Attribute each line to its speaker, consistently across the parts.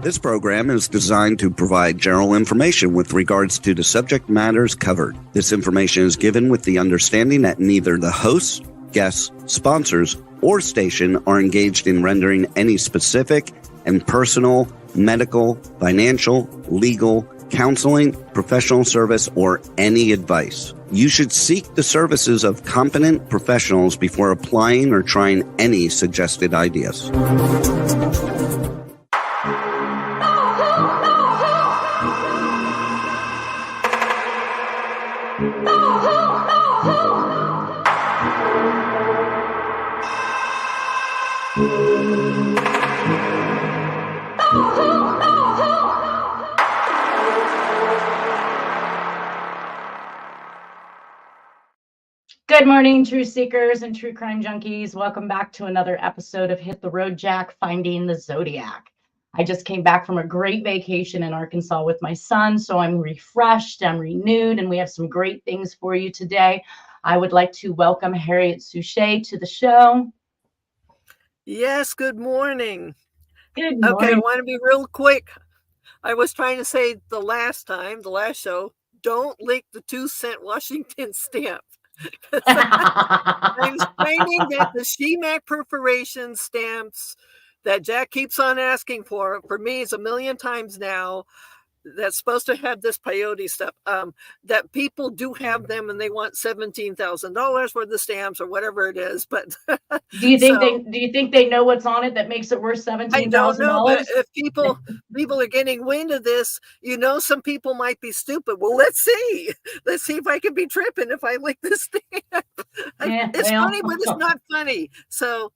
Speaker 1: This program is designed to provide general information with regards to the subject matters covered. This information is given with the understanding that neither the hosts, guests, sponsors, or station are engaged in rendering any specific and personal, medical, financial, legal, counseling, professional service, or any advice. You should seek the services of competent professionals before applying or trying any suggested ideas.
Speaker 2: Good morning, true seekers and true crime junkies. Welcome back to another episode of Hit the Road Jack, Finding the Zodiac. I just came back from a great vacation in Arkansas with my son, so I'm refreshed, I'm renewed, and we have some great things for you today. I would like to welcome Harriet Suchet to the show.
Speaker 3: Yes, good morning.
Speaker 2: Good morning.
Speaker 3: Okay, I want to be real quick. I was trying to say the last show, don't lick the 2-cent Washington stamp. I'm explaining that the SheMac perforation stamps that Jack keeps on asking for me is 1 million times now, that's supposed to have this peyote stuff, that people do have them and they want $17,000 for the stamps or whatever it is. But
Speaker 2: do you think they know what's on it that makes it worth $17,000?
Speaker 3: I don't know, but if people are getting wind of this, some people might be stupid. Well, let's see if I can be tripping if I lick this stamp. It's funny, but it's not funny. So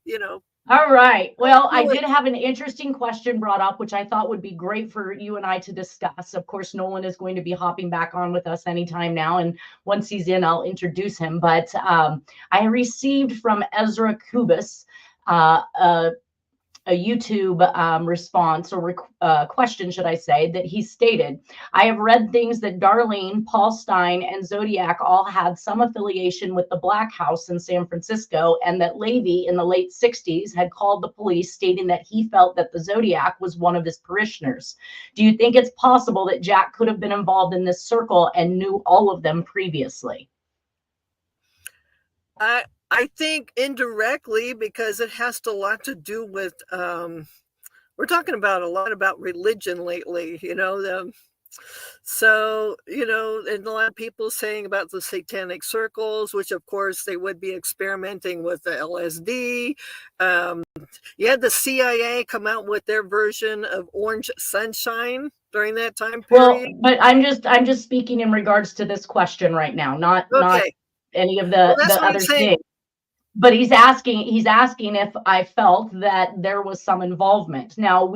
Speaker 2: All right. Well, I did have an interesting question brought up, which I thought would be great for you and I to discuss. Of course, Nolan is going to be hopping back on with us anytime now. And once he's in, I'll introduce him. But I received from Ezra Kubis a YouTube response or question, should I say, that he stated, I have read things that Darlene, Paul Stein, and Zodiac all had some affiliation with the Black House in San Francisco, and that Levy in the late 60s had called the police stating that he felt that the Zodiac was one of his parishioners. Do you think it's possible that Jack could have been involved in this circle and knew all of them previously?
Speaker 3: I think indirectly, because it has a lot to do with, we're talking about a lot about religion lately, and a lot of people saying about the satanic circles, which of course they would be experimenting with the LSD. You had the CIA come out with their version of Orange Sunshine during that time period.
Speaker 2: Well, but I'm just speaking in regards to this question right now, not any of the other things. But he's asking if I felt that there was some involvement. Now,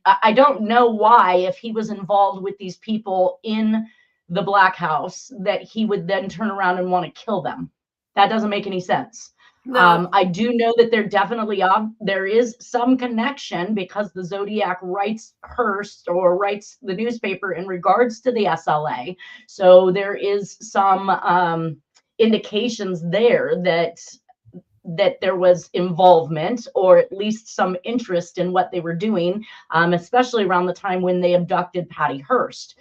Speaker 2: I don't know why, if he was involved with these people in the Black House, that he would then turn around and want to kill them. That doesn't make any sense. No. I do know that there is some connection, because the Zodiac writes Hearst or writes the newspaper in regards to the SLA. So there is some indications there that there was involvement, or at least some interest in what they were doing, especially around the time when they abducted Patty Hearst.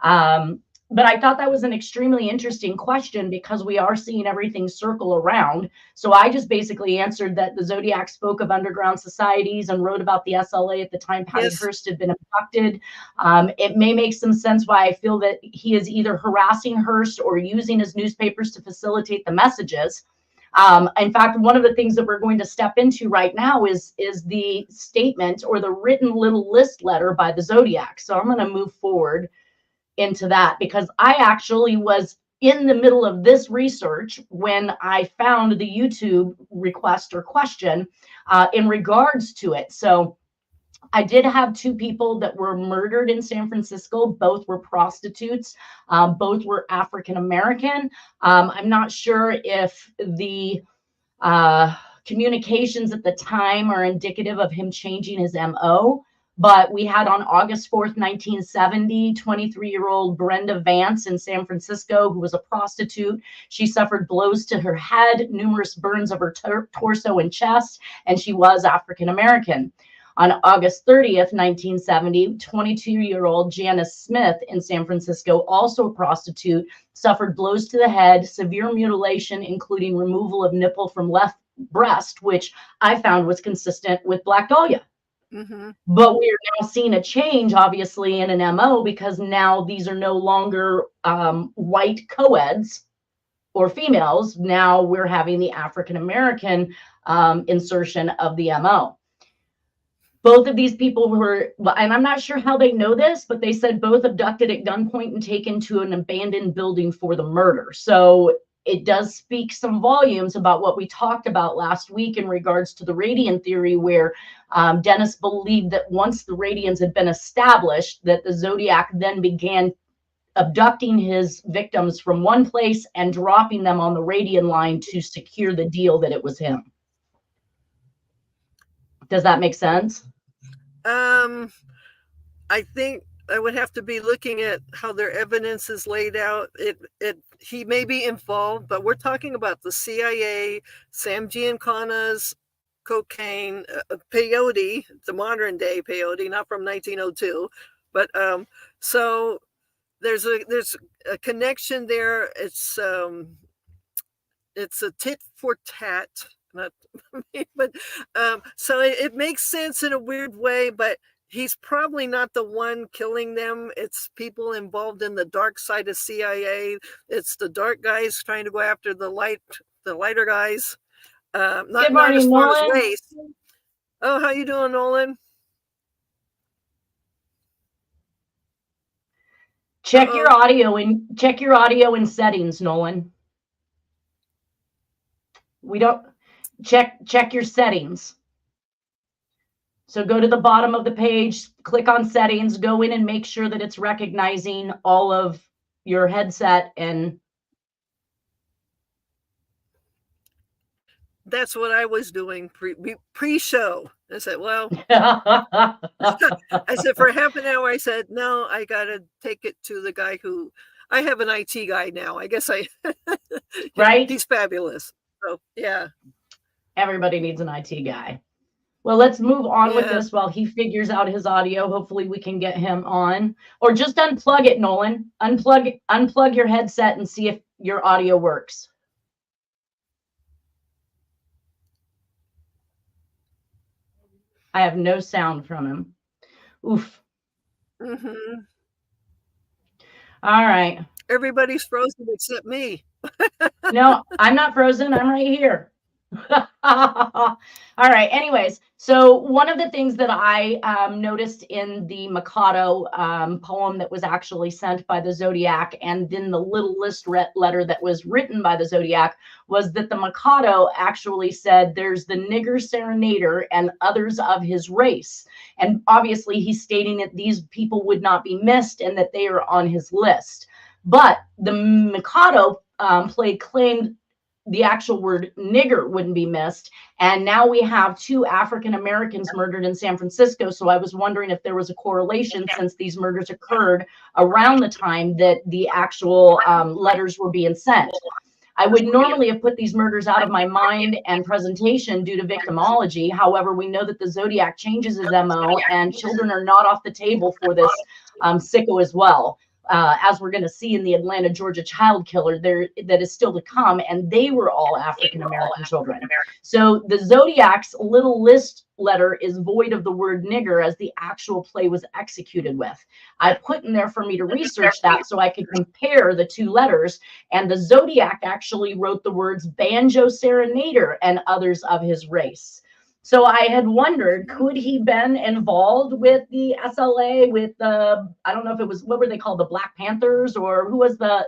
Speaker 2: But I thought that was an extremely interesting question, because we are seeing everything circle around. So I just basically answered that the Zodiac spoke of underground societies and wrote about the SLA at the time Patty Hearst had been abducted. It may make some sense why I feel that he is either harassing Hearst or using his newspapers to facilitate the messages. In fact, one of the things that we're going to step into right now is the statement or the written little list letter by the Zodiac. So I'm going to move forward into that, because I actually was in the middle of this research when I found the YouTube request or question in regards to it. So I did have 2 people that were murdered in San Francisco. Both were prostitutes. Both were African American. I'm not sure if the communications at the time are indicative of him changing his MO. But we had on August 4th, 1970, 23-year-old Brenda Vance in San Francisco, who was a prostitute. She suffered blows to her head, numerous burns of her torso and chest, and she was African American. On August 30th, 1970, 22-year-old Janice Smith in San Francisco, also a prostitute, suffered blows to the head, severe mutilation, including removal of nipple from left breast, which I found was consistent with Black Dahlia.
Speaker 3: Mm-hmm.
Speaker 2: But we are now seeing a change, obviously, in an MO, because now these are no longer white co-eds or females. Now we're having the African-American insertion of the MO. Both of these people were, and I'm not sure how they know this, but they said both abducted at gunpoint and taken to an abandoned building for the murder. So it does speak some volumes about what we talked about last week in regards to the radian theory, where Dennis believed that once the radians had been established, that the Zodiac then began abducting his victims from one place and dropping them on the radian line to secure the deal that it was him. Does that make sense?
Speaker 3: I think I would have to be looking at how their evidence is laid out. He may be involved, but we're talking about the CIA, Sam Giancana's cocaine, peyote, the modern day peyote, not from 1902. But so there's a connection there. It's a tit for tat. Not but so it makes sense in a weird way, but he's probably not the one killing them. It's people involved in the dark side of CIA. It's the dark guys trying to go after the lighter guys. Not as far as race. Oh, how you doing, Nolan?
Speaker 2: Check your audio in settings, Nolan. We don't check your settings. So go to the bottom of the page, click on settings, go in and make sure that it's recognizing all of your headset. And
Speaker 3: that's what I was doing pre-show. I said, well, I said for half an hour, I said, no, I got to take it to the guy who, I have an IT guy now. I guess
Speaker 2: right?
Speaker 3: He's fabulous. So, yeah.
Speaker 2: Everybody needs an IT guy. Well, let's move on with this while he figures out his audio. Hopefully we can get him on, or just unplug it, Nolan. Unplug your headset and see if your audio works. I have no sound from him. Oof.
Speaker 3: Mm-hmm.
Speaker 2: All right.
Speaker 3: Everybody's frozen except me.
Speaker 2: No, I'm not frozen. I'm right here. All right. Anyways, so one of the things that I noticed in the Mikado poem that was actually sent by the Zodiac, and then the little list letter that was written by the Zodiac, was that the Mikado actually said there's the nigger serenader and others of his race. And obviously he's stating that these people would not be missed and that they are on his list. But the Mikado claimed the actual word nigger wouldn't be missed. And now we have 2 African Americans murdered in San Francisco. So I was wondering if there was a correlation, since these murders occurred around the time that the actual letters were being sent. I would normally have put these murders out of my mind and presentation due to victimology. However, we know that the Zodiac changes his MO, and children are not off the table for this sicko as well. As we're going to see in the Atlanta, Georgia child killer, that is still to come, and they were all African-American children. So the Zodiac's little list letter is void of the word nigger, as the actual play was executed with. I put in there for me to research that so I could compare the 2 letters, and the Zodiac actually wrote the words banjo serenader and others of his race. So I had wondered, could he been involved with the SLA, with the, I don't know if it was, what were they called, the Black Panthers, or who was the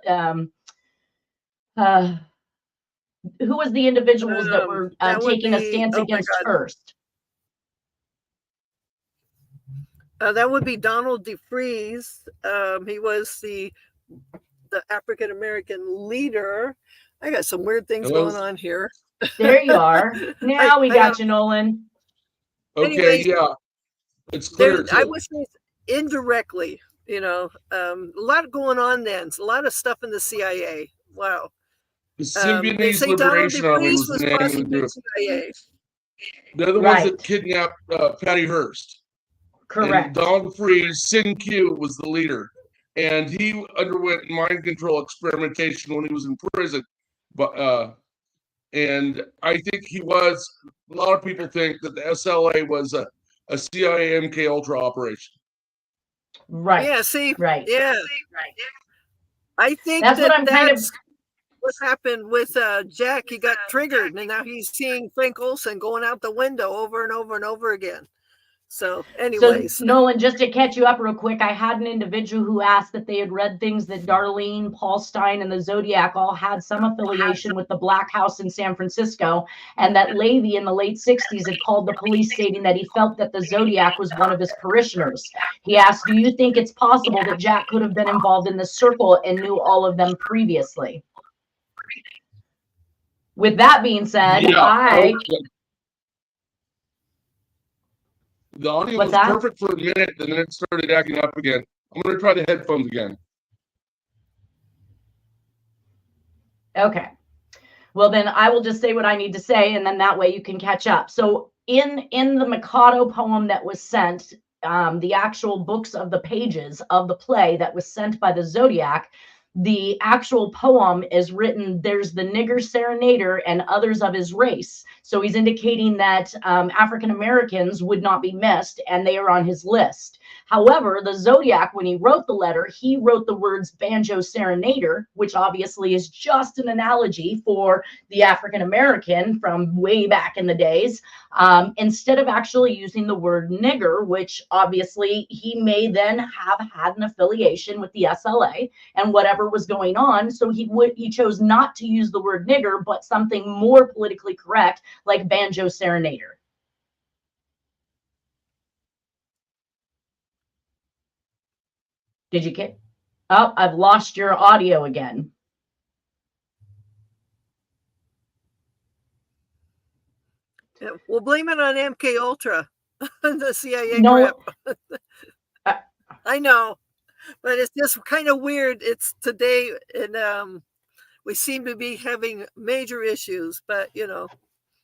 Speaker 2: individuals that were taking a stance against Hearst?
Speaker 3: That would be Donald DeFreeze. He was the African American leader. I got some weird things going on here.
Speaker 2: There you are. Now we got you, Nolan.
Speaker 4: Okay, anyways, yeah, it's clear.
Speaker 3: I would say indirectly, a lot going on then. A lot of stuff in the CIA. Wow.
Speaker 4: The Symbionese Liberation Army was CIA. They're the ones that kidnapped Patty Hearst.
Speaker 2: Correct.
Speaker 4: And Donald Freeze, Sin Q was the leader. And he underwent mind control experimentation when he was in prison. But and I think he was, a lot of people think that the SLA was a CIA MK Ultra operation.
Speaker 2: Right.
Speaker 3: Yeah, see,
Speaker 2: right.
Speaker 3: Yeah. I think
Speaker 2: that's what
Speaker 3: what happened with Jack. He got triggered, and now he's seeing Frank Olson going out the window over and over and over again. So anyways.
Speaker 2: So Nolan, just to catch you up real quick, I had an individual who asked that they had read things that Darlene, Paul Stein, and the Zodiac all had some affiliation with the Black House in San Francisco, and that Levy in the late 60s had called the police stating that he felt that the Zodiac was one of his parishioners. He asked, do you think it's possible that Jack could have been involved in this circle and knew all of them previously? With that being said,
Speaker 4: The audio was perfect for a minute, and then it started acting up again. I'm going to try the headphones again.
Speaker 2: Okay. Well, then I will just say what I need to say, and then that way you can catch up. So in the Mikado poem that was sent, the actual books of the pages of the play that was sent by the Zodiac, the actual poem is written, there's the nigger serenader and others of his race. So he's indicating that African Americans would not be missed, and they are on his list. However, the Zodiac, when he wrote the letter, he wrote the words banjo serenader, which obviously is just an analogy for the African American from way back in the days, instead of actually using the word nigger, which obviously he may then have had an affiliation with the SLA and whatever was going on. So he chose not to use the word nigger, but something more politically correct like banjo serenader. Did you get? Oh, I've lost your audio again.
Speaker 3: Yeah, we'll blame it on MK Ultra, the CIA crap. I know, but it's just kind of weird. It's today, and we seem to be having major issues, but you know.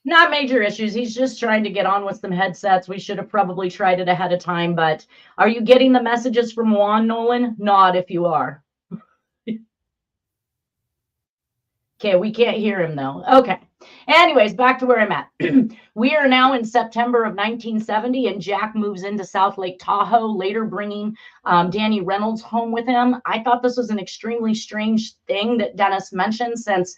Speaker 2: Not major issues. He's just trying to get on with some headsets. We should have probably tried it ahead of time, but are you getting the messages from Juan, Nolan? Nod if you are. Okay, we can't hear him though. Okay. Anyways, back to where I'm at. We are now in September of 1970, and Jack moves into South Lake Tahoe, later bringing Danny Reynolds home with him. I thought this was an extremely strange thing that Dennis mentioned, since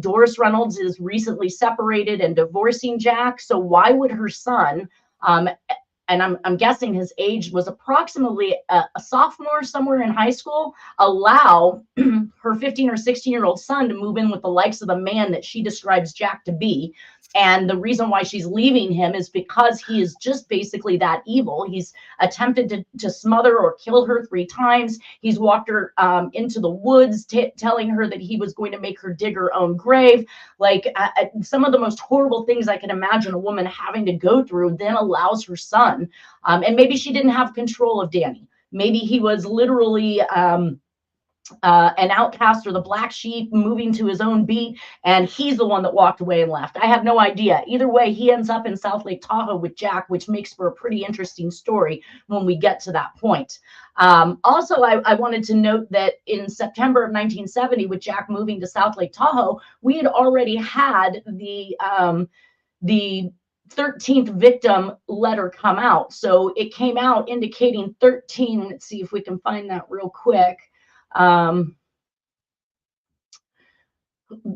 Speaker 2: Doris Reynolds is recently separated and divorcing Jack. So why would her son, and I'm guessing his age was approximately a sophomore somewhere in high school, allow her 15 or 16-year-old son to move in with the likes of the man that she describes Jack to be. And the reason why she's leaving him is because he is just basically that evil. He's attempted to smother or kill her 3 times. He's walked her into the woods, telling her that he was going to make her dig her own grave. Like some of the most horrible things I can imagine a woman having to go through, then allows her son. And maybe she didn't have control of Danny. Maybe he was literally an outcast or the black sheep moving to his own beat, and he's the one that walked away and left. I have no idea. Either way, he ends up in South Lake Tahoe with Jack, which makes for a pretty interesting story when we get to that point. Also, I wanted to note that in September of 1970, with Jack moving to South Lake Tahoe, we had already had the 13th victim letter come out. So it came out indicating 13. Let's see if we can find that real quick.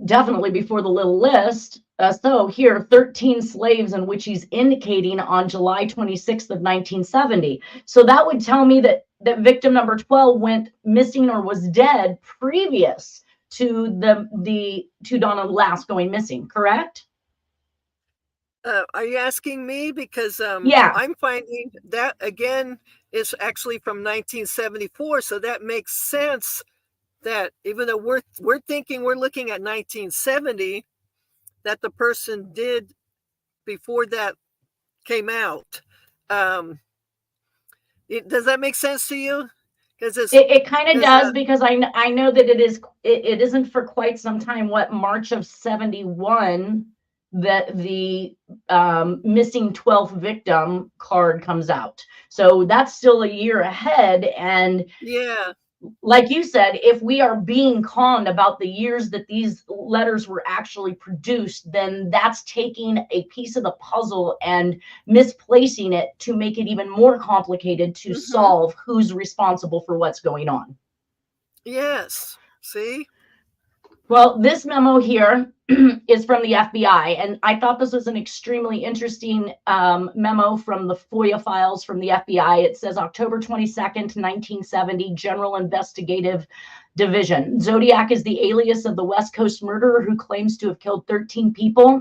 Speaker 2: Definitely before the little list. So here, 13 slaves, in which he's indicating on July 26th of 1970. So that would tell me that victim number 12 went missing or was dead previous to to Donna Lass going missing, correct?
Speaker 3: Are you asking me? Because
Speaker 2: yeah,
Speaker 3: I'm finding that again is actually from 1974, so that makes sense. That even though we're thinking we're looking at 1970, that the person did before that came out. Does that make sense to you? Because
Speaker 2: it kind of does, because I know that it isn't for quite some time. What, March of 71? that the missing 12th victim card comes out. So that's still a year ahead. And
Speaker 3: yeah,
Speaker 2: like you said, if we are being conned about the years that these letters were actually produced, then that's taking a piece of the puzzle and misplacing it to make it even more complicated to solve who's responsible for what's going on.
Speaker 3: Yes. See?
Speaker 2: Well, this memo here is from the FBI, and I thought this was an extremely interesting memo from the FOIA files from the FBI. It says October 22nd, 1970, General Investigative Division. Zodiac is the alias of the West Coast murderer who claims to have killed 13 people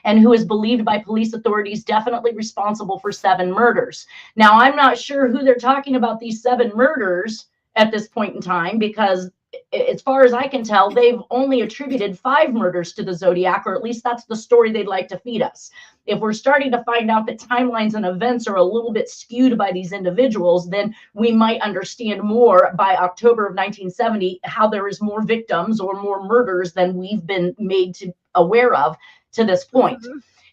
Speaker 2: and who is believed by police authorities definitely responsible for 7 murders. Now, I'm not sure who they're talking about these 7 murders at this point in time, because as far as I can tell, they've only attributed 5 murders to the Zodiac, or at least that's the story they'd like to feed us. If we're starting to find out that timelines and events are a little bit skewed by these individuals, then we might understand more by October of 1970 how there is more victims or more murders than we've been made to aware of to this point.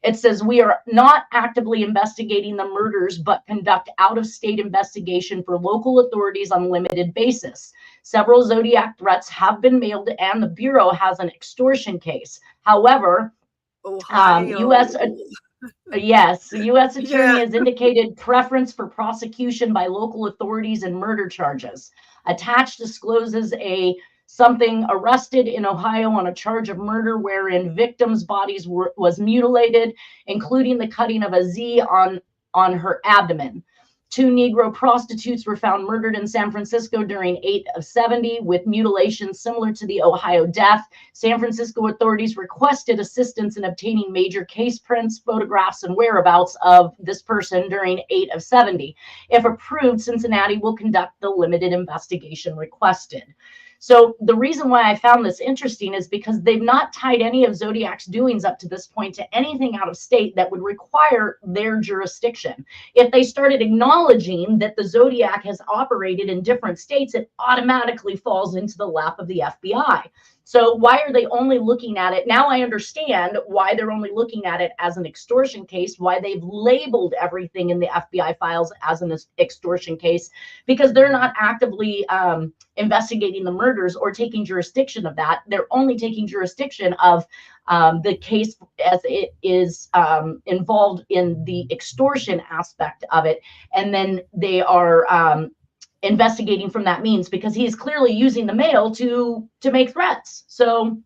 Speaker 2: It says we are not actively investigating the murders, but conduct out-of-state investigation for local authorities on limited basis. Several Zodiac threats have been mailed, and the Bureau has an extortion case. However, U.S. Attorney has indicated preference for prosecution by local authorities in murder charges. Attached discloses something arrested in Ohio on a charge of murder wherein victims' bodies was mutilated, including the cutting of a Z on her abdomen. 2 Negro prostitutes were found murdered in San Francisco during 8 of 70 with mutilations similar to the Ohio death. San Francisco authorities requested assistance in obtaining major case prints, photographs, and whereabouts of this person during 8 of 70. If approved, Cincinnati will conduct the limited investigation requested. So the reason why I found this interesting is because they've not tied any of Zodiac's doings up to this point to anything out of state that would require their jurisdiction. If they started acknowledging that the Zodiac has operated in different states, it automatically falls into the lap of the FBI. So why are they only looking at it? Now I understand why they're only looking at it as an extortion case, why they've labeled everything in the FBI files as an extortion case, because they're not actively investigating the murders or taking jurisdiction of that. They're only taking jurisdiction of the case as it is involved in the extortion aspect of it. And then they are investigating from that means, because he is clearly using the mail to make threats. So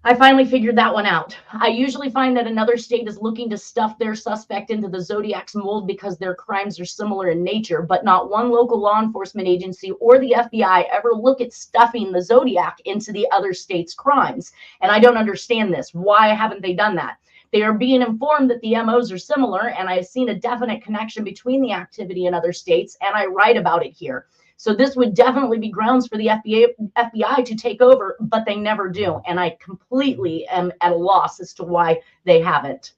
Speaker 2: I finally figured that one out. I usually find that another state is looking to stuff their suspect into the Zodiac's mold because their crimes are similar in nature, but not one local law enforcement agency or the FBI ever look at stuffing the Zodiac into the other state's crimes. And I don't understand this. Why haven't they done that? They are being informed that the MOs are similar, and I've seen a definite connection between the activity in other states, and I write about it here. So this would definitely be grounds for the FBI to take over, but they never do. And I completely am at a loss as to why they haven't.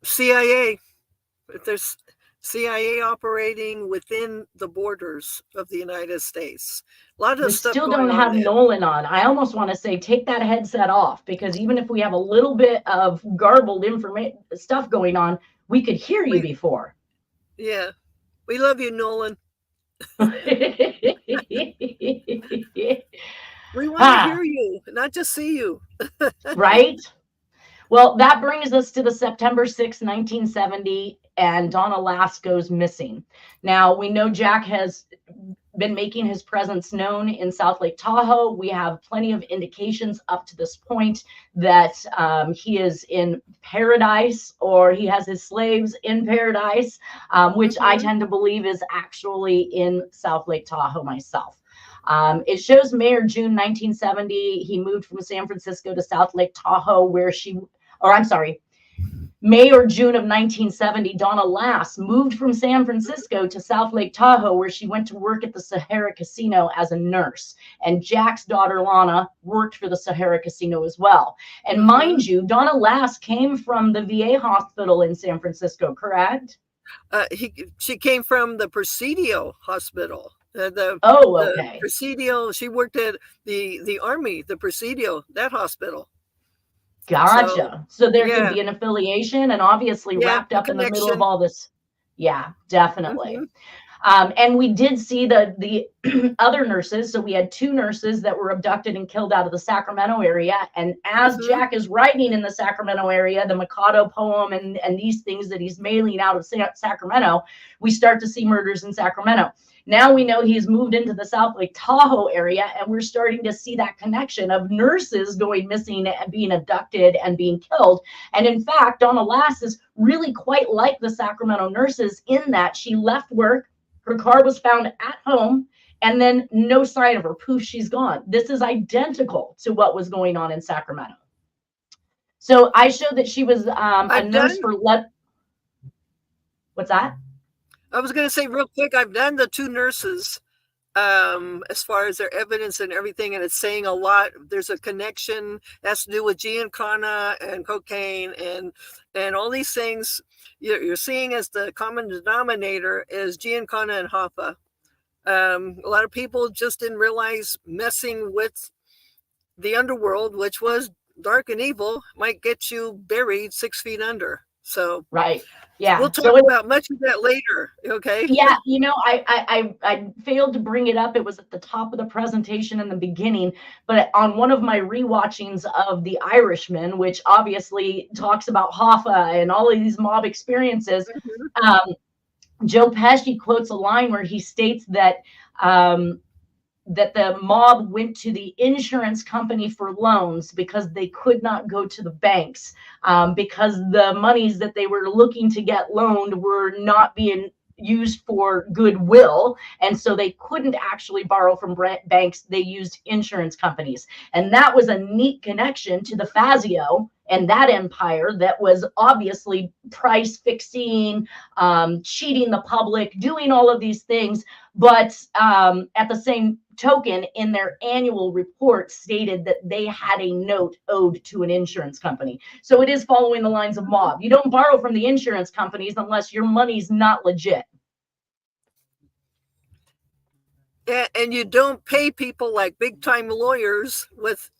Speaker 3: CIA, if there's CIA operating within the borders of the United States. A lot of stuff
Speaker 2: still don't have Nolan on. I almost want to say take that headset off, because even if we have a little bit of garbled information stuff going on, we could hear you before.
Speaker 3: Yeah, we love you, Nolan. We want to hear you, not just see you.
Speaker 2: Right? Well, that brings us to the September 6, 1970, and Donna Lass goes missing. Now, we know Jack has been making his presence known in South Lake Tahoe. We have plenty of indications up to this point that he is in paradise, or he has his slaves in paradise, which I tend to believe is actually in South Lake Tahoe myself. It shows May or June 1970, he moved from San Francisco to South Lake Tahoe, May or June of 1970, Donna Lass moved from San Francisco to South Lake Tahoe, where she went to work at the Sahara Casino as a nurse. And Jack's daughter, Lana, worked for the Sahara Casino as well. And mind you, Donna Lass came from the VA hospital in San Francisco, correct?
Speaker 3: She came from the Presidio Hospital
Speaker 2: Okay.
Speaker 3: Presidio. She worked at the Army, the Presidio, that hospital.
Speaker 2: Gotcha. So there could be an affiliation, and obviously wrapped up in the middle of all this. Yeah, definitely. And we did see the other nurses. So we had 2 nurses that were abducted and killed out of the Sacramento area. And as Jack is writing in the Sacramento area, the Mikado poem and these things that he's mailing out of Sacramento, we start to see murders in Sacramento. Now we know he's moved into the South Lake Tahoe area, and we're starting to see that connection of nurses going missing and being abducted and being killed. And in fact, Donna Lass is really quite like the Sacramento nurses in that she left work, her car was found at home, and then no sign of her. Poof, she's gone. This is identical to what was going on in Sacramento. So I showed that she was a nurse for What's that?
Speaker 3: I was going to say real quick, I've done the 2 nurses as far as their evidence and everything, and it's saying a lot. There's a connection that has to do with Giancana and cocaine and all these things. You're seeing as the common denominator is Giancana and Hoffa. A lot of people just didn't realize messing with the underworld, which was dark and evil, might get you buried 6 feet under. So
Speaker 2: right. Yeah.
Speaker 3: We'll talk about much of that later. Okay.
Speaker 2: Yeah. You know, I failed to bring it up. It was at the top of the presentation in the beginning, but on one of my rewatchings of The Irishman, which obviously talks about Hoffa and all of these mob experiences, Joe Pesci quotes a line where he states that that the mob went to the insurance company for loans because they could not go to the banks because the monies that they were looking to get loaned were not being used for goodwill. And so they couldn't actually borrow from banks. They used insurance companies. And that was a neat connection to the Fazio and that empire that was obviously price fixing, cheating the public, doing all of these things. But at the same token, in their annual report stated that they had a note owed to an insurance company. So it is following the lines of mob. You don't borrow from the insurance companies unless your money's not legit.
Speaker 3: Yeah, and you don't pay people like big time lawyers with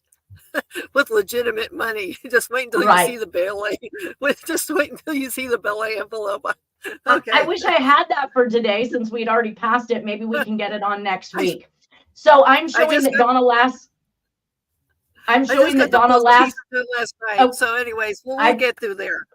Speaker 3: legitimate money. Just wait until you see the belay. Just wait until you see the belay envelope. Okay.
Speaker 2: I wish I had that for today since we'd already passed it. Maybe we can get it on next week. So I'm showing that Donna Lass. I'm showing that Donna Lass.
Speaker 3: Last night. So anyways, we'll get through there.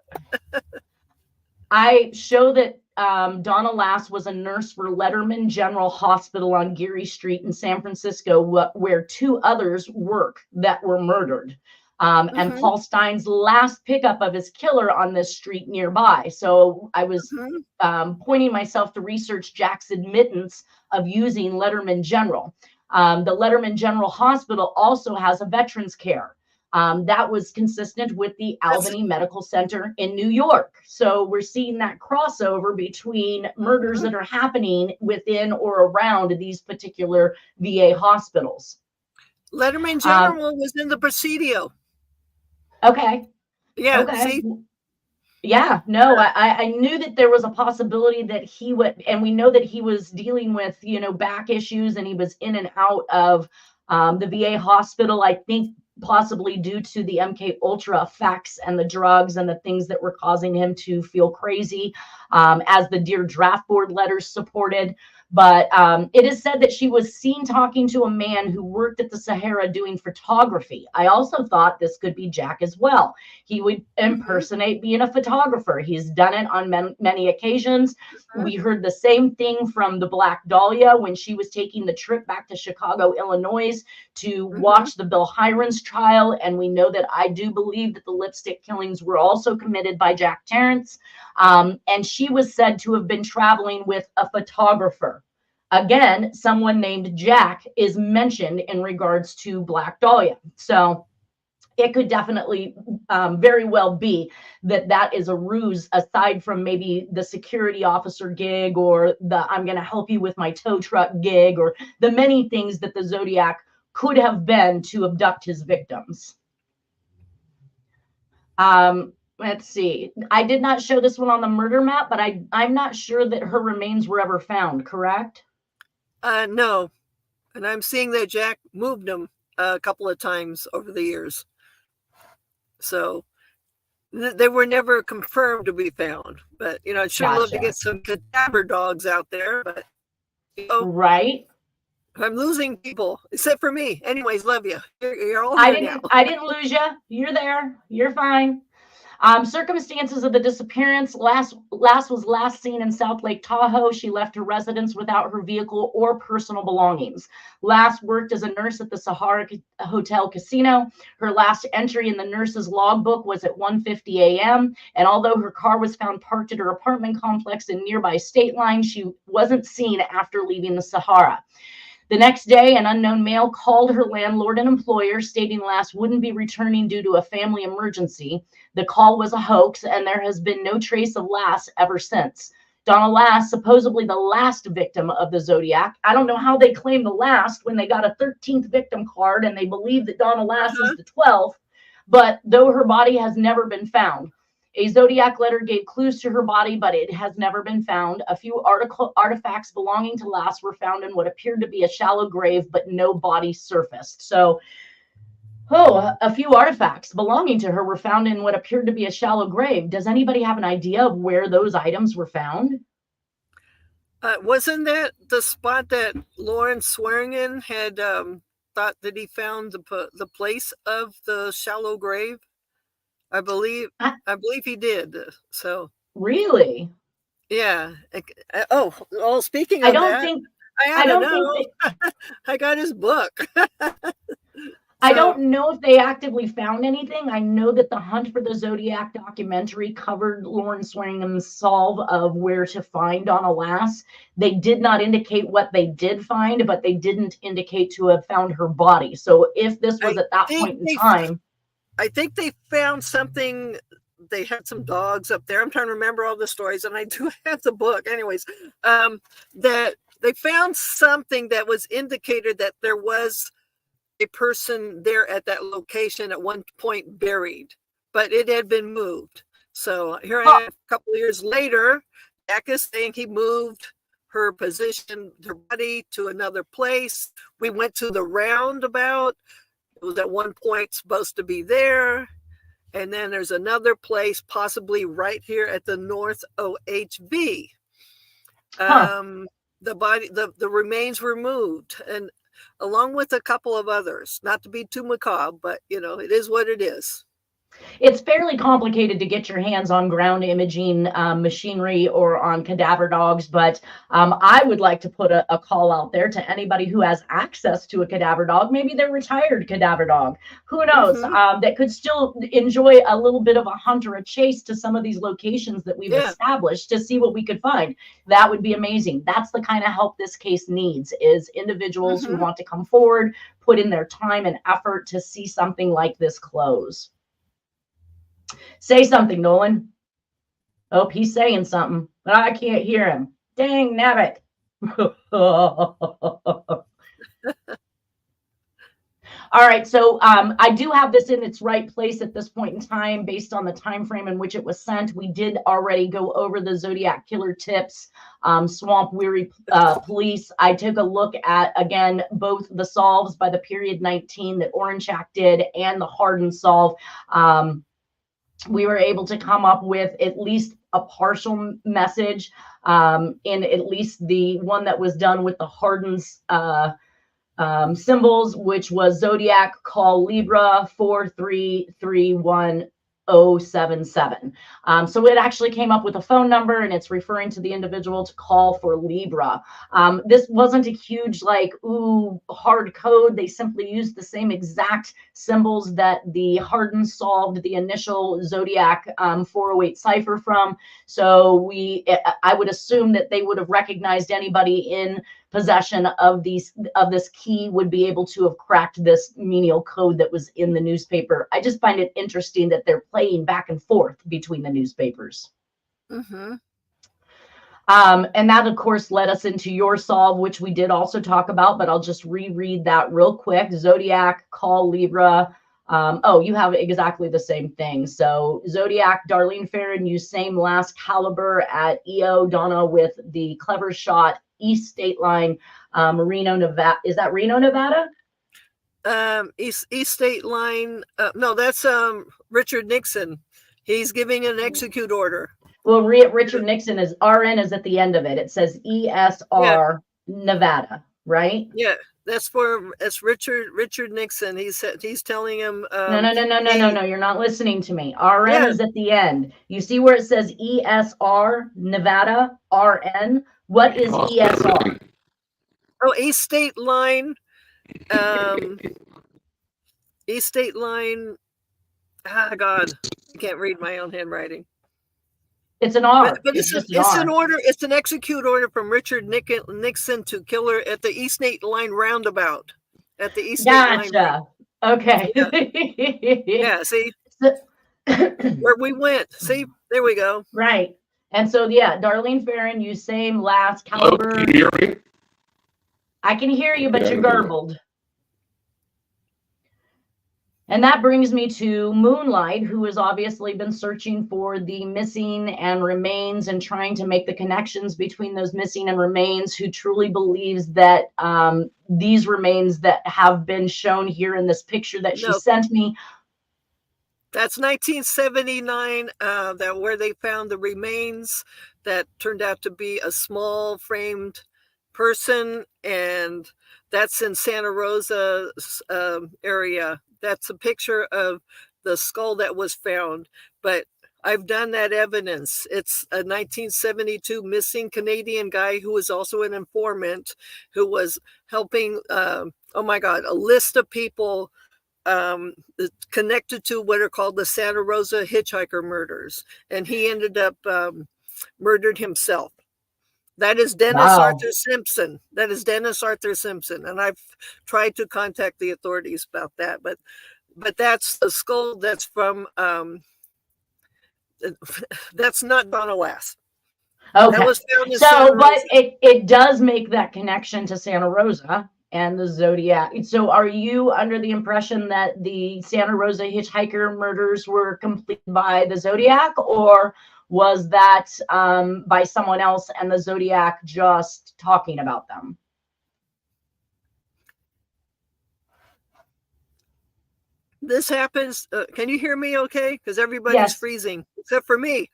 Speaker 2: I show that Donna Lass was a nurse for Letterman General Hospital on Geary Street in San Francisco, where 2 others work that were murdered. And Paul Stein's last pickup of his killer on this street nearby. So I was pointing myself to research Jack's admittance of using Letterman General. The Letterman General Hospital also has a veterans care. That was consistent with the Albany Medical Center in New York. So we're seeing that crossover between murders that are happening within or around these particular VA hospitals.
Speaker 3: Letterman General was in the Presidio.
Speaker 2: Okay.
Speaker 3: Yeah.
Speaker 2: Okay.
Speaker 3: See?
Speaker 2: Yeah, no, I knew that there was a possibility that he would, and we know that he was dealing with, back issues, and he was in and out of the VA hospital, I think possibly due to the MK Ultra effects and the drugs and the things that were causing him to feel crazy, as the Dear Draft Board letters supported. But it is said that she was seen talking to a man who worked at the Sahara doing photography. I also thought this could be Jack as well. He would impersonate being a photographer. He's done it on many occasions. We heard the same thing from the Black Dahlia when she was taking the trip back to Chicago, Illinois to watch the Bill Hirons trial. And we know that I do believe that the lipstick killings were also committed by Jack Terrence. And she was said to have been traveling with a photographer. Again, someone named Jack is mentioned in regards to Black Dahlia. So it could definitely very well be that that is a ruse, aside from maybe the security officer gig or the I'm going to help you with my tow truck gig, or the many things that the Zodiac could have been to abduct his victims. Let's see. I did not show this one on the murder map, but I'm not sure that her remains were ever found, correct?
Speaker 3: No. And I'm seeing that Jack moved them a couple of times over the years. So they were never confirmed to be found. But, I'd sure love to get some cadaver dogs out there. But,
Speaker 2: right.
Speaker 3: I'm losing people, except for me. Anyways, love you. You're all
Speaker 2: here
Speaker 3: now.
Speaker 2: I didn't lose you. You're there. You're fine. Circumstances of the disappearance. Lass was last seen in South Lake Tahoe. She left her residence without her vehicle or personal belongings. Lass worked as a nurse at the Sahara Casino. Her last entry in the nurse's logbook was at 1:50 a.m. And although her car was found parked at her apartment complex in nearby state line, she wasn't seen after leaving the Sahara. The next day, an unknown male called her landlord and employer, stating Lass wouldn't be returning due to a family emergency. The call was a hoax, and there has been no trace of Lass ever since. Donna Lass, supposedly the last victim of the Zodiac. I don't know how they claim the last when they got a 13th victim card, and they believe that Donna Lass is the 12th, but though her body has never been found. A Zodiac letter gave clues to her body, but it has never been found. A few artifacts belonging to Lass were found in what appeared to be a shallow grave, but no body surfaced. So, a few artifacts belonging to her were found in what appeared to be a shallow grave. Does anybody have an idea of where those items were found?
Speaker 3: Wasn't that the spot that Lawrence Swearingen had thought that he found the place of the shallow grave? I believe he did. So
Speaker 2: really,
Speaker 3: yeah. Speaking of
Speaker 2: I don't
Speaker 3: that,
Speaker 2: think
Speaker 3: I got his book.
Speaker 2: I don't know if they actively found anything. I know that the Hunt for the Zodiac documentary covered Lauren Swearingen's solve of where to find Donna Lass. They did not indicate what they did find, but they didn't indicate to have found her body. So if this was at that point in time,
Speaker 3: I think they found something. They had some dogs up there. I'm trying to remember all the stories, and I do have the book. Anyways, that they found something that was indicated that there was a person there at that location at one point buried, but it had been moved. So here I am a couple of years later. Jack is saying he moved her position, her body to another place. We went to the roundabout. It was at one point supposed to be there. And then there's another place, possibly right here at the North OHV. The remains were moved, and along with a couple of others. Not to be too macabre, but it is what it is.
Speaker 2: It's fairly complicated to get your hands on ground imaging machinery or on cadaver dogs, but I would like to put a call out there to anybody who has access to a cadaver dog. Maybe they're retired cadaver dog. Who knows? That could still enjoy a little bit of a hunt or a chase to some of these locations that we've established to see what we could find. That would be amazing. That's the kind of help this case needs, is individuals who want to come forward, put in their time and effort to see something like this close. Say something, Nolan. Oh, he's saying something, but I can't hear him. Dang nabbit. All right, so I do have this in its right place at this point in time based on the time frame in which it was sent. We did already go over the Zodiac killer tips, Swamp Weary Police. I took a look at, again, both the solves by the period 19 that Orangeack did and the Hardin solve. We were able to come up with at least a partial message in at least the one that was done with the Hardin's symbols, which was Zodiac, call Libra 4331077. So it actually came up with a phone number, and it's referring to the individual to call for Libra. This wasn't a huge hard code. They simply used the same exact symbols that the Hardin solved the initial Zodiac 408 cipher from. So I would assume that they would have recognized anybody in possession of this key would be able to have cracked this menial code that was in the newspaper. I just find it interesting that they're playing back and forth between the newspapers. And that, of course, led us into your solve, which we did also talk about, but I'll just reread that real quick. Zodiac, call Libra. You have exactly the same thing. So Zodiac, Darlene Farron used same last caliber at EO, Donna with the clever shot, East State Line, Reno, Nevada. Is that Reno, Nevada?
Speaker 3: East State Line. No, that's Richard Nixon. He's giving an execute order.
Speaker 2: Well, Richard Nixon is RN is at the end of it. It says ESR Nevada, right?
Speaker 3: Yeah, that's Richard Nixon. He's telling him.
Speaker 2: No. You're not listening to me. RN is at the end. You see where it says ESR Nevada RN. What is ESR?
Speaker 3: Oh, East State Line. East State Line. Ah, God, I can't read my own handwriting.
Speaker 2: It's an R.
Speaker 3: But it's an order. It's an execute order from Richard Nixon to kill her at the East State Line roundabout. At the East State Line.
Speaker 2: Okay.
Speaker 3: Yeah. See where we went. See, there we go.
Speaker 2: Right. And so, Darlene Farron, you same last caliber.
Speaker 4: Can you hear me?
Speaker 2: I can hear you, but you're garbled. And that brings me to Moonlight, who has obviously been searching for the missing and remains and trying to make the connections between those missing and remains, who truly believes that these remains that have been shown here in this picture that she sent me.
Speaker 3: That's 1979, where they found the remains that turned out to be a small framed person, and that's in Santa Rosa area. That's a picture of the skull that was found, but I've done that evidence. It's a 1972 missing Canadian guy who was also an informant, who was helping, a list of people connected to what are called the Santa Rosa hitchhiker murders. And he ended up murdered himself. That is Dennis Arthur Simpson. That is Dennis Arthur Simpson. And I've tried to contact the authorities about that, but that's a skull that's from, that's not Donna Lass.
Speaker 2: Okay.
Speaker 3: That was found in
Speaker 2: Santa Rosa. It does make that connection to Santa Rosa and the Zodiac. So are you under the impression that the Santa Rosa hitchhiker murders were completed by the Zodiac, or was that by someone else and the Zodiac just talking about them?
Speaker 3: This happens. Can you hear me okay? Because everybody's freezing except for me.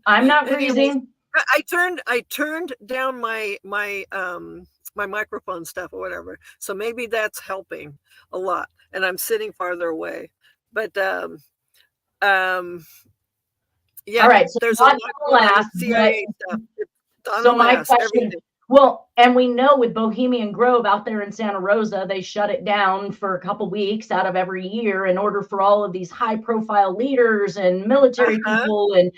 Speaker 2: I'm not freezing.
Speaker 3: I turned down my microphone stuff or whatever. So maybe that's helping a lot. And I'm sitting farther away. But yeah,
Speaker 2: all right, so
Speaker 3: there's a lot of CIA stuff.
Speaker 2: So my question, well, and we know with Bohemian Grove out there in Santa Rosa, they shut it down for a couple weeks out of every year in order for all of these high profile leaders and military people and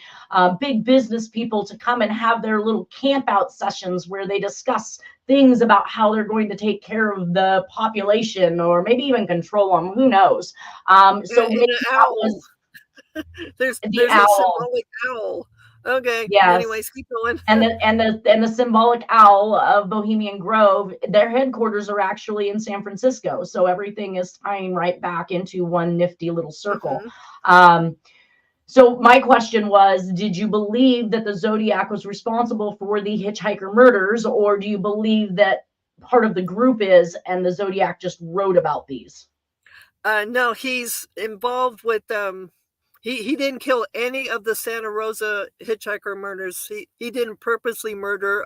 Speaker 2: big business people to come and have their little camp out sessions where they discuss things about how they're going to take care of the population or maybe even control them. Who knows? So maybe that was
Speaker 3: there's a symbolic owl. Okay.
Speaker 2: Yes.
Speaker 3: Anyways, keep going.
Speaker 2: And the symbolic owl of Bohemian Grove, their headquarters are actually in San Francisco. So everything is tying right back into one nifty little circle. So my question was, did you believe that the Zodiac was responsible for the hitchhiker murders, or do you believe that part of the group is and the Zodiac just wrote about these?
Speaker 3: No, he's involved with He didn't kill any of the Santa Rosa hitchhiker murders. He didn't purposely murder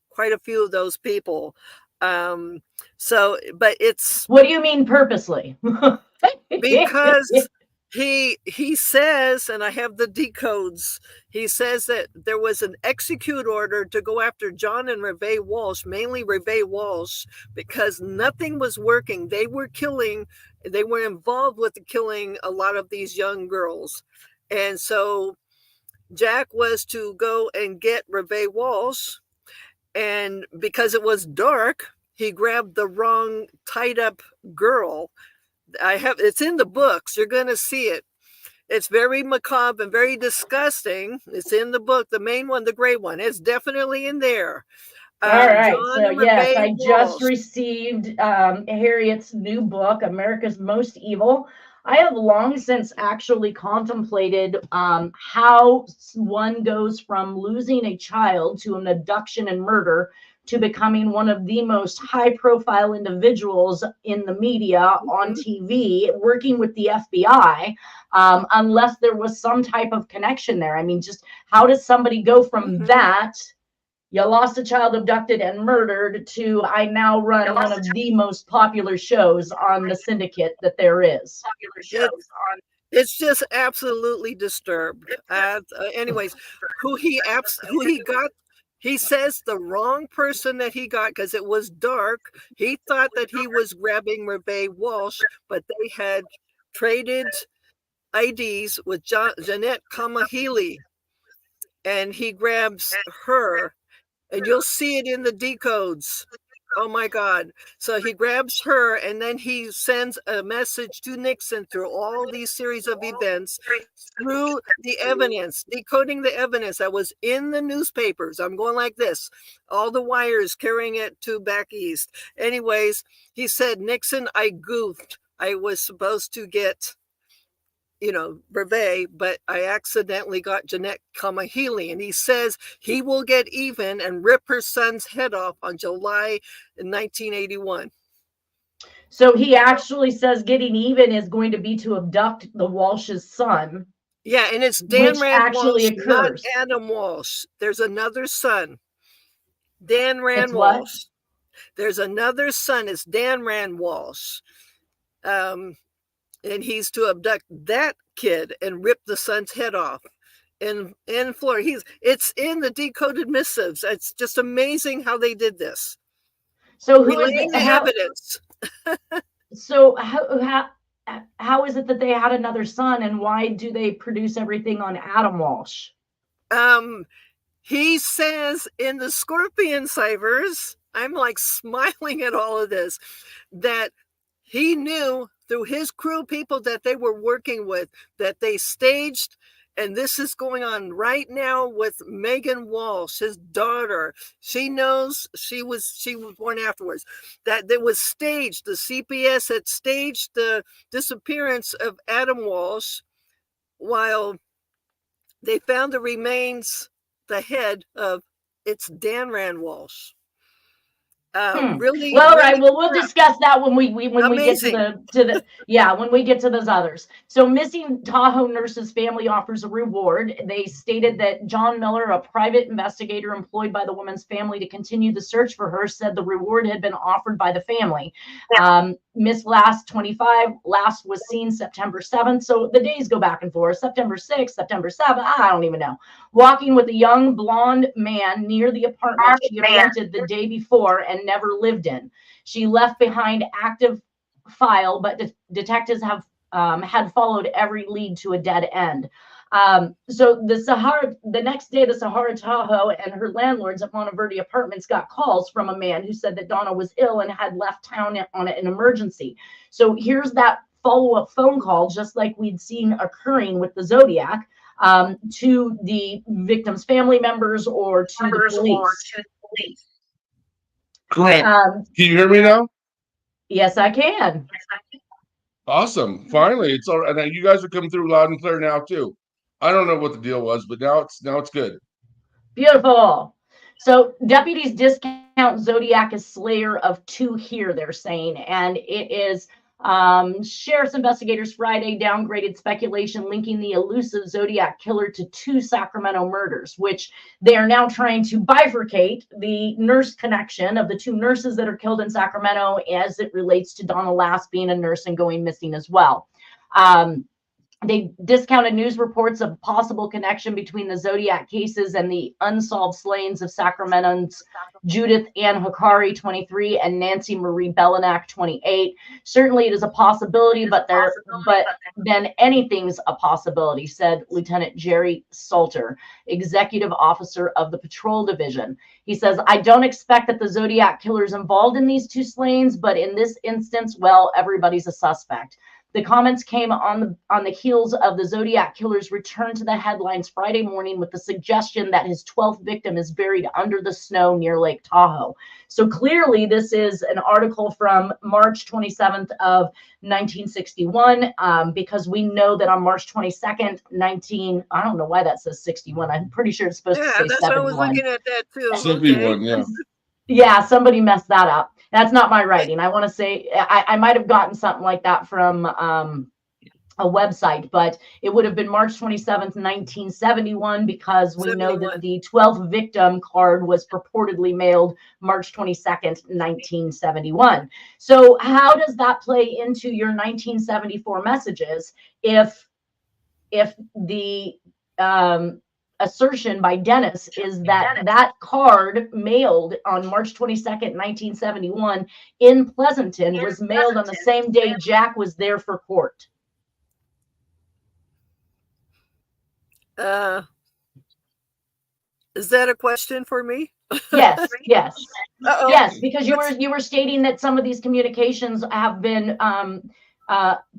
Speaker 3: quite a few of those people. So, but it's.
Speaker 2: What do you mean purposely?
Speaker 3: Because he says, and I have the decodes. He says that there was an execute order to go after John and Reve Walsh, mainly Reve Walsh, because nothing was working. They were involved with killing a lot of these young girls. And so Jack was to go and get Reve Walsh. And because it was dark, he grabbed the wrong tied up girl. It's in the books. You're going to see it. It's very macabre and very disgusting. It's in the book. The main one, the gray one. It's definitely in there.
Speaker 2: All right. So yes, I just received Harriet's new book, America's Most Evil. I have long since actually contemplated how one goes from losing a child to an abduction and murder to becoming one of the most high-profile individuals in the media, on TV, working with the FBI, unless there was some type of connection there. I mean, just how does somebody go from that, you lost a child abducted and murdered, to I now run one of the most popular shows on the syndicate that there is?
Speaker 3: It's just absolutely disturbed. Anyways, who he got. He says the wrong person that he got, because it was dark. He thought that he was grabbing Rebay Walsh, but they had traded IDs with Jeanette Kamahili, and he grabs her, and you'll see it in the decodes. Oh my God. So he grabs her, and then he sends a message to Nixon through all these series of events, through the evidence, decoding the evidence that was in the newspapers. I'm going like this, all the wires carrying it to back east. Anyways, he said, Nixon, I goofed. I was supposed to get, Brevet, but I accidentally got Jeanette Kamahili. And he says he will get even and rip her son's head off on July 1981.
Speaker 2: So he actually says getting even is going to be to abduct the Walsh's son.
Speaker 3: Yeah, and it's Dan Rand Walsh, not Adam Walsh. There's another son. Dan Rand Walsh. There's another son. It's Dan Rand Walsh. And he's to abduct that kid and rip the son's head off in Florida. It's in the decoded missives. It's just amazing how they did this.
Speaker 2: So who is the evidence? So how is it that they had another son, and why do they produce everything on Adam Walsh?
Speaker 3: He says in the Scorpion ciphers, I'm like smiling at all of this, that he knew through his crew people that they were working with, that they staged, and this is going on right now with Megan Walsh, his daughter. She knows she was born afterwards, that it was staged. The CPS had staged the disappearance of Adam Walsh while they found the remains, the head of, it's Dan Rand Walsh. Really,
Speaker 2: well, all
Speaker 3: really,
Speaker 2: right. Well, we'll discuss that when we get to the when we get to those others. So, missing Tahoe nurse's family offers a reward. They stated that John Miller, a private investigator employed by the woman's family to continue the search for her, said the reward had been offered by the family. Miss Lass, 25, last was seen September 7th. So the days go back and forth. September 6th, September 7th. I don't even know. Walking with a young blonde man near the apartment she had rented the day before and never lived in. She left behind active file, but detectives have had followed every lead to a dead end. So the next day, the Sahara Tahoe and her landlords at Monte Verdi Apartments got calls from a man who said that Donna was ill and had left town on an emergency. So here's that follow-up phone call, just like we'd seen occurring with the Zodiac, to the victim's family members or to the police.
Speaker 4: Go ahead. Can you hear me now?
Speaker 2: Yes, I can.
Speaker 4: Awesome. Finally, it's all right. Now you guys are coming through loud and clear now too. I don't know what the deal was, but now it's good.
Speaker 2: Beautiful. So deputies discount Zodiac as slayer of two here, they're saying, and it is sheriff's investigators Friday downgraded speculation linking the elusive Zodiac killer to two Sacramento murders, which they are now trying to bifurcate the nurse connection of the two nurses that are killed in Sacramento as it relates to Donna Lass being a nurse and going missing as well. They discounted news reports of possible connection between the Zodiac cases and the unsolved slayings of Sacramento's Judith Ann Hikari, 23, and Nancy Marie Belenak, 28. Certainly it is a possibility, but then anything's a possibility, said Lieutenant Jerry Salter, executive officer of the Patrol Division. He says, I don't expect that the Zodiac killer's involved in these two slayings, but in this instance, well, everybody's a suspect. The comments came on the heels of the Zodiac killer's return to the headlines Friday morning with the suggestion that his 12th victim is buried under the snow near Lake Tahoe. So clearly this is an article from March 27th of 1961, because we know that on March 22nd, I don't know why that says 61. I'm pretty sure it's supposed to say 71. Yeah, that's what I was
Speaker 3: looking at that too.
Speaker 4: 71, yeah.
Speaker 2: Yeah, somebody messed that up. That's not my writing. I want to say I might have gotten something like that from a website, but it would have been March 27th, 1971, because we know that the 12th victim card was purportedly mailed March 22nd, 1971. So how does that play into your 1974 messages if the assertion by Dennis is that card mailed on March 22nd, 1971 in Pleasanton was mailed on the same day Jack was there for court?
Speaker 3: Is that a question for me?
Speaker 2: Yes, yes. Uh-oh. Yes, because you were stating that some of these communications have been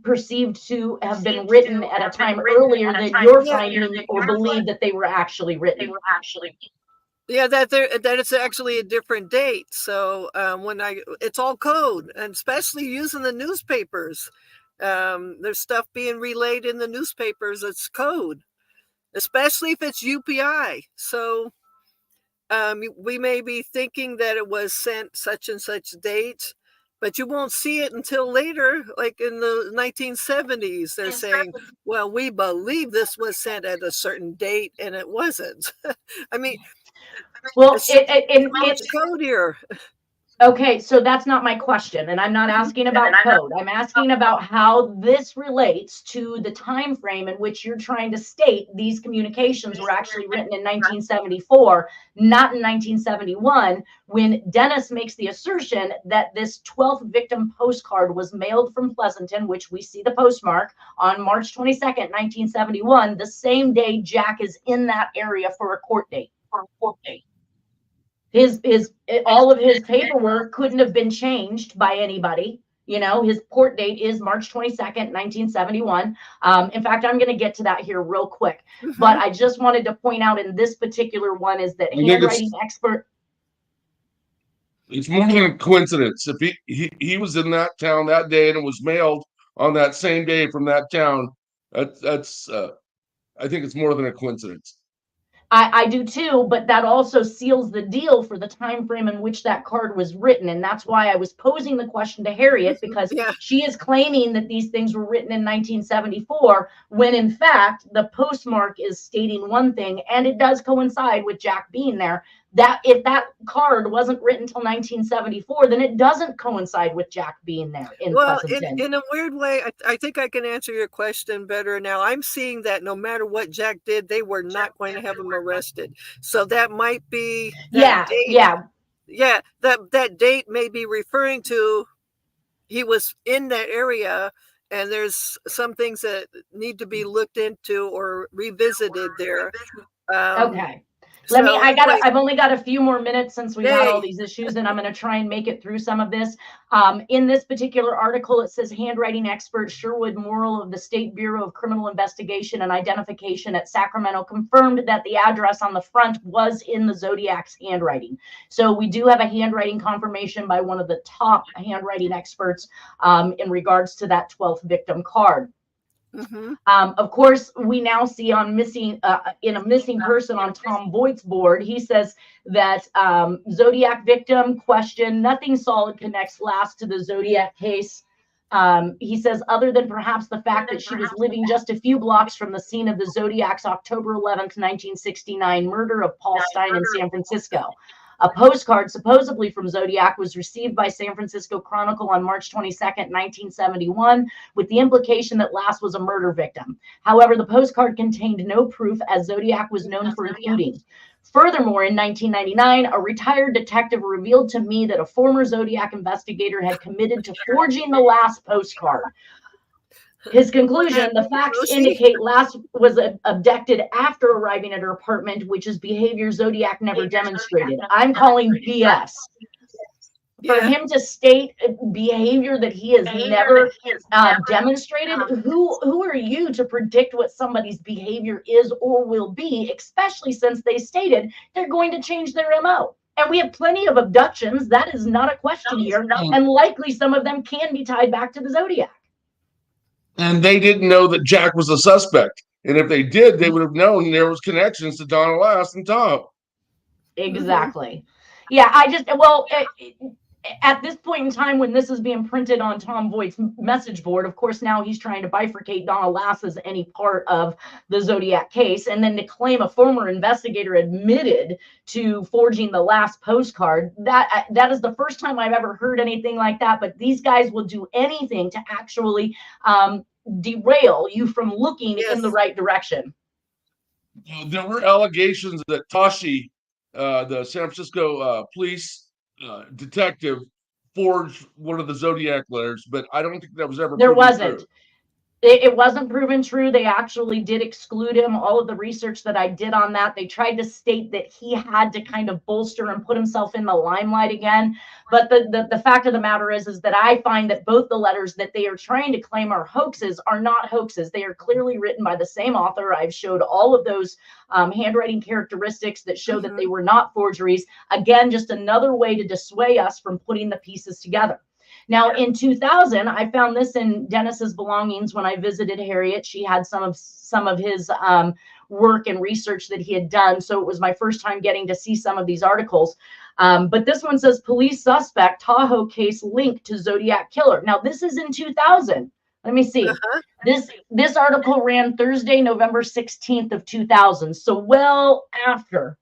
Speaker 2: perceived to have been written at a time earlier than you're finding or believe that they were actually written.
Speaker 3: Yeah, that it's actually a different date. So it's all code, and especially using the newspapers. There's stuff being relayed in the newspapers. It's code, especially if it's UPI. So we may be thinking that it was sent such and such date, but you won't see it until later, like in the 1970s. They're saying, well, we believe this was sent at a certain date, and it wasn't. I mean,
Speaker 2: well, it's
Speaker 3: code here.
Speaker 2: Okay, so that's not my question, and I'm not asking about code. I'm asking about how this relates to the time frame in which you're trying to state these communications were actually written in 1974, not in 1971, when Dennis makes the assertion that this 12th victim postcard was mailed from Pleasanton, which we see the postmark, on March 22nd, 1971, the same day Jack is in that area for a court date. All of his paperwork couldn't have been changed by anybody. You know, his court date is March 22nd, 1971. In fact, I'm going to get to that here real quick. But I just wanted to point out in this particular one is that handwriting expert.
Speaker 4: It's more than a coincidence. If he was in that town that day and it was mailed on that same day from that town, that's I think it's more than a coincidence.
Speaker 2: I do too, but that also seals the deal for the time frame in which that card was written. And that's why I was posing the question to Harriet, because she is claiming that these things were written in 1974, when in fact the postmark is stating one thing, and it does coincide with Jack being there. That if that card wasn't written until 1974, then it doesn't coincide with Jack being there in Pleasanton.
Speaker 3: In a weird way, I think I can answer your question better now. I'm seeing that no matter what Jack did, they were not going to have him arrested. So that might be that date may be referring to he was in that area, and there's some things that need to be looked into or revisited there.
Speaker 2: Okay. I've only got a few more minutes since we've had all these issues, and I'm going to try and make it through some of this. In this particular article, it says handwriting expert Sherwood Morrill of the State Bureau of Criminal Investigation and Identification at Sacramento confirmed that the address on the front was in the Zodiac's handwriting. So we do have a handwriting confirmation by one of the top handwriting experts in regards to that 12th victim card. Of course, we now see on missing person on Tom Voigt's board. He says that Zodiac victim question, nothing solid connects Lass to the Zodiac case. He says, other than perhaps the fact that she was living just a few blocks from the scene of the Zodiac's October 11th, 1969 murder of Paul Stein in San Francisco. A postcard supposedly from Zodiac was received by San Francisco Chronicle on March 22nd, 1971, with the implication that Lass was a murder victim. However, the postcard contained no proof, as Zodiac was known for including. Furthermore, in 1999, a retired detective revealed to me that a former Zodiac investigator had committed to forging the Lass postcard. His conclusion, the facts indicate Lass was abducted after arriving at her apartment, which is behavior Zodiac never demonstrated. I'm calling BS. For him to state behavior that he has never demonstrated, who are you to predict what somebody's behavior is or will be, especially since they stated they're going to change their MO. And we have plenty of abductions. That is not a question here. And likely some of them can be tied back to the Zodiac.
Speaker 4: And they didn't know that Jack was a suspect. And if they did, they would have known there was connections to Donna Lass and Tahoe.
Speaker 2: Exactly. Yeah, at this point in time, when this is being printed on Tom Voigt's message board, of course, now he's trying to bifurcate Donna Lass as any part of the Zodiac case, and then to claim a former investigator admitted to forging the last postcard. That is the first time I've ever heard anything like that. But these guys will do anything to actually derail you from looking in the right direction.
Speaker 4: There were allegations that Tashi, the San Francisco police detective, forged one of the Zodiac letters, but I don't think that was ever
Speaker 2: there
Speaker 4: proven
Speaker 2: wasn't
Speaker 4: true.
Speaker 2: It wasn't proven true. They actually did exclude him. All of the research that I did on that, they tried to state that he had to kind of bolster and put himself in the limelight again. But the fact of the matter is that I find that both the letters that they are trying to claim are hoaxes are not hoaxes. They are clearly written by the same author. I've showed all of those handwriting characteristics that show that they were not forgeries. Again, just another way to dissuade us from putting the pieces together. Now, in 2000, I found this in Dennis's belongings when I visited Harriet. She had some of his work and research that he had done. So it was my first time getting to see some of these articles. But this one says, police suspect Tahoe case linked to Zodiac killer. Now, this is in 2000. Let me see. This article ran Thursday, November 16th of 2000. So well after.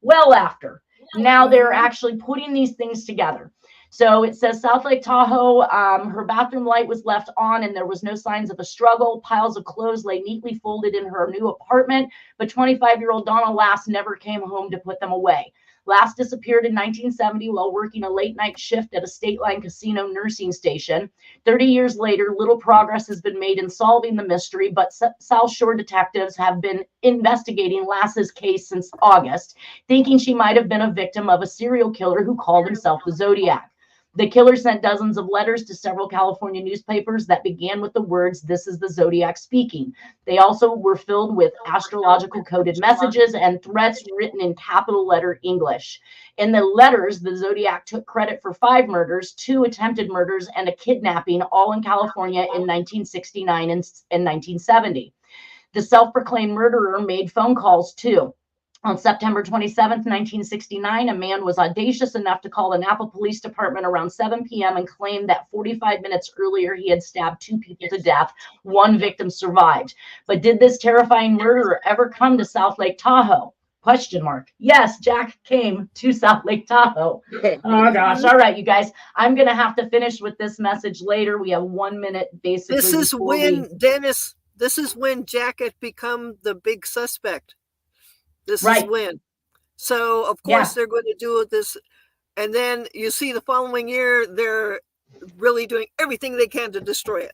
Speaker 2: Now they're actually putting these things together. So it says South Lake Tahoe, her bathroom light was left on and there was no signs of a struggle. Piles of clothes lay neatly folded in her new apartment, but 25-year-old Donna Lass never came home to put them away. Lass disappeared in 1970 while working a late night shift at a State Line Casino nursing station. 30 years later, little progress has been made in solving the mystery, but South Shore detectives have been investigating Lass's case since August, thinking she might have been a victim of a serial killer who called himself the Zodiac. The killer sent dozens of letters to several California newspapers that began with the words, "This is the Zodiac speaking." They also were filled with astrological coded messages and threats written in capital letter English. In the letters, the Zodiac took credit for 5 murders, 2 attempted murders, and a kidnapping, all in California in 1969 and 1970. The self-proclaimed murderer made phone calls too. On September 27th, 1969, a man was audacious enough to call the Napa Police Department around 7 p.m. and claimed that 45 minutes earlier he had stabbed 2 people to death. 1 victim survived. But did this terrifying murderer ever come to South Lake Tahoe? Question mark. Yes, Jack came to South Lake Tahoe. Oh gosh. All right, you guys. I'm gonna have to finish with this message later. We have 1 minute basically.
Speaker 3: This is when Dennis. This is when Jack had become the big suspect. This is when. So, of course, they're going to do this. And then you see the following year, they're really doing everything they can to destroy it.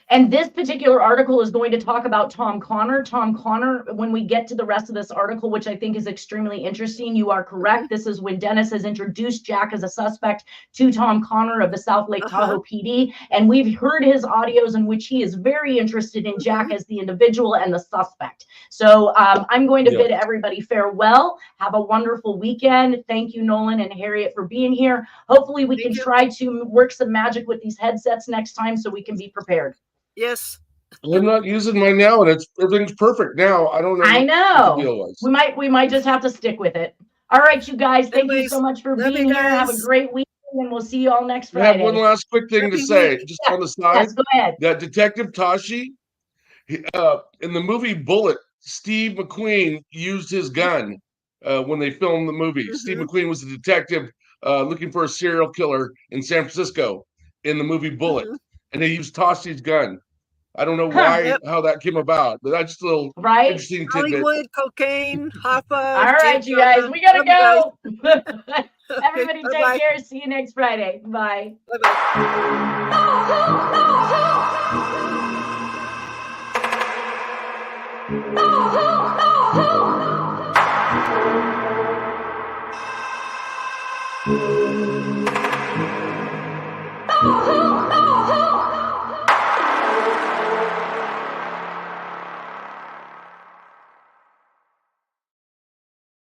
Speaker 2: And this particular article is going to talk about Tom Connor. Tom Connor, when we get to the rest of this article, which I think is extremely interesting, you are correct. This is when Dennis has introduced Jack as a suspect to Tom Connor of the South Lake Tahoe PD. And we've heard his audios in which he is very interested in Jack as the individual and the suspect. So I'm going to bid everybody farewell. Have a wonderful weekend. Thank you, Nolan and Harriet, for being here. Hopefully we can try to work some magic with these headsets next time so we can be prepared.
Speaker 3: Yes.
Speaker 4: I'm not using mine now, and everything's perfect now. I don't know.
Speaker 2: I know. What the deal was. We might just have to stick with it. All right, you guys. Thank you so much for being here. Have a great weekend, and we'll see you all next Friday.
Speaker 4: I have one last quick thing to say, just on the side.
Speaker 2: Yes, go ahead.
Speaker 4: That Detective Tashi, in the movie Bullet, Steve McQueen used his gun when they filmed the movie. Steve McQueen was a detective looking for a serial killer in San Francisco in the movie Bullet. And they used Tashi's gun. I don't know how that came about, but that's a little interesting tidbit.
Speaker 3: Hollywood, cocaine, Hoffa.
Speaker 2: All right, you guys, we gotta go. Everybody take care. See you next Friday. Bye.
Speaker 3: Bye-bye.